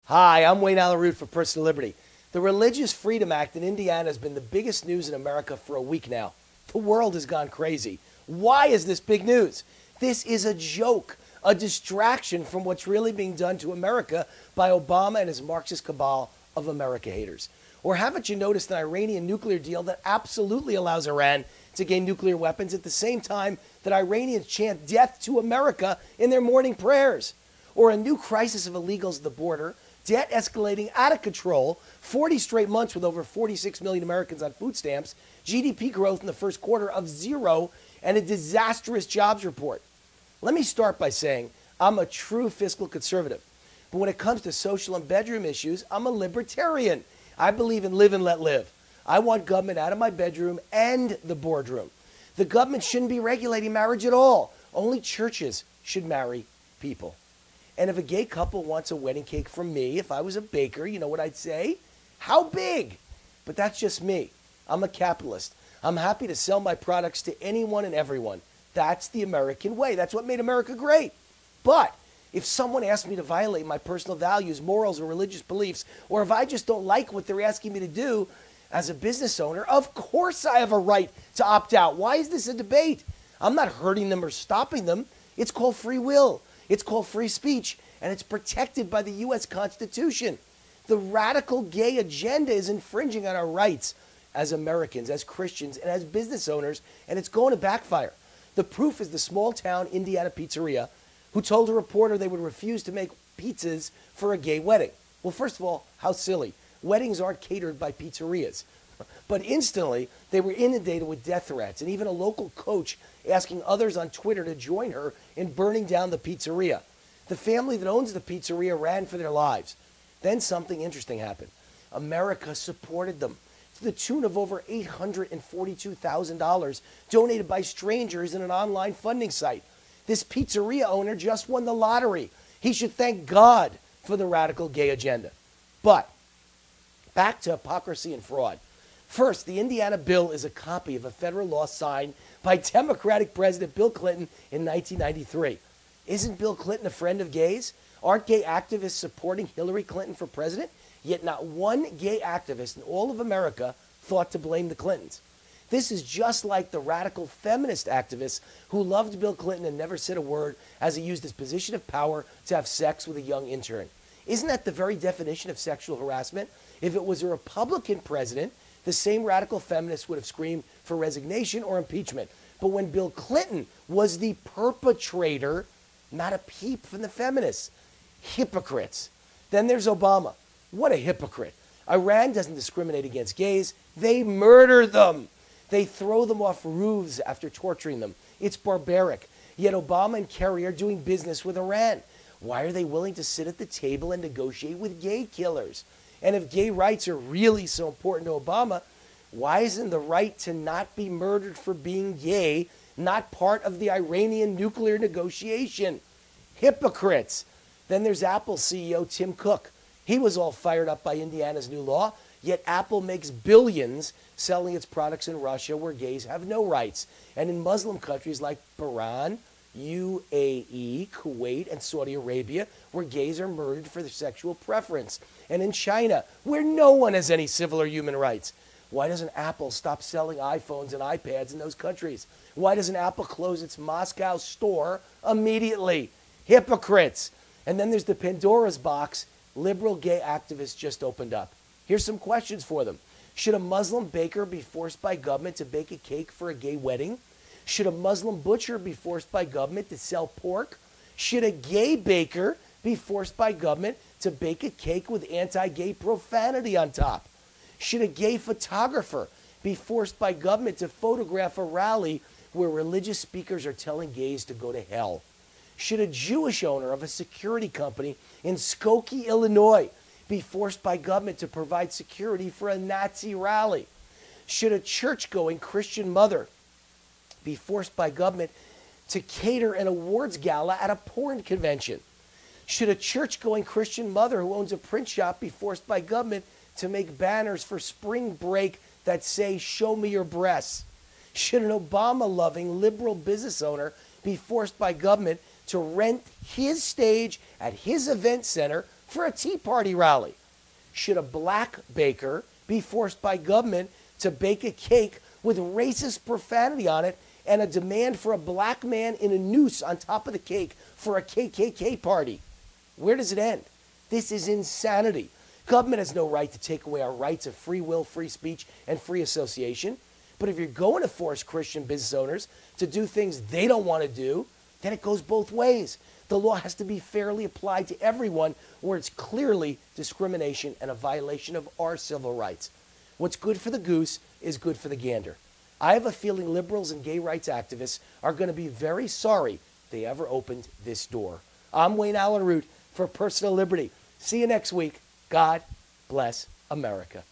Hi, I'm Wayne Alaroot for Personal Liberty. The Religious Freedom Act in Indiana has been the biggest news in America for a week now. The world has gone crazy. Why is this big news? This is a joke, a distraction from what's really being done to America by Obama and his Marxist cabal of America haters. Or haven't you noticed an Iranian nuclear deal that absolutely allows Iran to gain nuclear weapons at the same time that Iranians chant death to America in their morning prayers? Or a new crisis of illegals at the border, debt escalating out of control, 40 straight months with over 46 million Americans on food stamps, GDP growth in the first quarter of 0, and a disastrous jobs report. Let me start by saying I'm a true fiscal conservative. But when it comes to social and bedroom issues, I'm a libertarian. I believe in live and let live. I want government out of my bedroom and the boardroom. The government shouldn't be regulating marriage at all. Only churches should marry people. And if a gay couple wants a wedding cake from me, if I was a baker, you know what I'd say? How big? But that's just me. I'm a capitalist. I'm happy to sell my products to anyone and everyone. That's the American way. That's what made America great. But if someone asks me to violate my personal values, morals, or religious beliefs, or if I just don't like what they're asking me to do as a business owner, of course I have a right to opt out. Why is this a debate? I'm not hurting them or stopping them. It's called free will. It's called free speech, and it's protected by the U.S. Constitution. The radical gay agenda is infringing on our rights as Americans, as Christians, and as business owners, and it's going to backfire. The proof is the small-town Indiana pizzeria who told a reporter they would refuse to make pizzas for a gay wedding. Well, first of all, how silly. Weddings aren't catered by pizzerias. But instantly, they were inundated with death threats, and even a local coach asking others on Twitter to join her in burning down the pizzeria. The family that owns the pizzeria ran for their lives. Then something interesting happened. America supported them to the tune of over $842,000 donated by strangers in an online funding site. This pizzeria owner just won the lottery. He should thank God for the radical gay agenda. But back to hypocrisy and fraud. First, the Indiana bill is a copy of a federal law signed by Democratic President Bill Clinton in 1993. Isn't Bill Clinton a friend of gays? Aren't gay activists supporting Hillary Clinton for president? Yet not one gay activist in all of America thought to blame the Clintons. This is just like the radical feminist activists who loved Bill Clinton and never said a word as he used his position of power to have sex with a young intern. Isn't that the very definition of sexual harassment? If it was a Republican president, the same radical feminists would have screamed for resignation or impeachment. But when Bill Clinton was the perpetrator, not a peep from the feminists. Hypocrites. Then there's Obama. What a hypocrite. Iran doesn't discriminate against gays. They murder them. They throw them off roofs after torturing them. It's barbaric. Yet Obama and Kerry are doing business with Iran. Why are they willing to sit at the table and negotiate with gay killers? And if gay rights are really so important to Obama, why isn't the right to not be murdered for being gay not part of the Iranian nuclear negotiation? Hypocrites. Then there's Apple CEO Tim Cook. He was all fired up by Indiana's new law, yet Apple makes billions selling its products in Russia where gays have no rights, and in Muslim countries like Bahrain, UAE, Kuwait, and Saudi Arabia, where gays are murdered for their sexual preference, and in China, where no one has any civil or human rights. Why doesn't Apple stop selling iPhones and iPads in those countries? Why doesn't Apple close its Moscow store immediately? Hypocrites. And then there's the Pandora's box liberal gay activists just opened up. Here's some questions for them. Should a Muslim baker be forced by government to bake a cake for a gay wedding? Should a Muslim butcher be forced by government to sell pork? Should a gay baker be forced by government to bake a cake with anti-gay profanity on top? Should a gay photographer be forced by government to photograph a rally where religious speakers are telling gays to go to hell? Should a Jewish owner of a security company in Skokie, Illinois, be forced by government to provide security for a Nazi rally? Should a church-going Christian mother be forced by government to cater an awards gala at a porn convention? Should a church-going Christian mother who owns a print shop be forced by government to make banners for spring break that say, "Show me your breasts"? Should an Obama-loving liberal business owner be forced by government to rent his stage at his event center for a Tea Party rally? Should a black baker be forced by government to bake a cake with racist profanity on it and a demand for a black man in a noose on top of the cake for a KKK party? Where does it end? This is insanity. Government has no right to take away our rights of free will, free speech, and free association. But if you're going to force Christian business owners to do things they don't want to do, then it goes both ways. The law has to be fairly applied to everyone, or it's clearly discrimination and a violation of our civil rights. What's good for the goose is good for the gander. I have a feeling liberals and gay rights activists are going to be very sorry they ever opened this door. I'm Wayne Allen Root for Personal Liberty. See you next week. God bless America.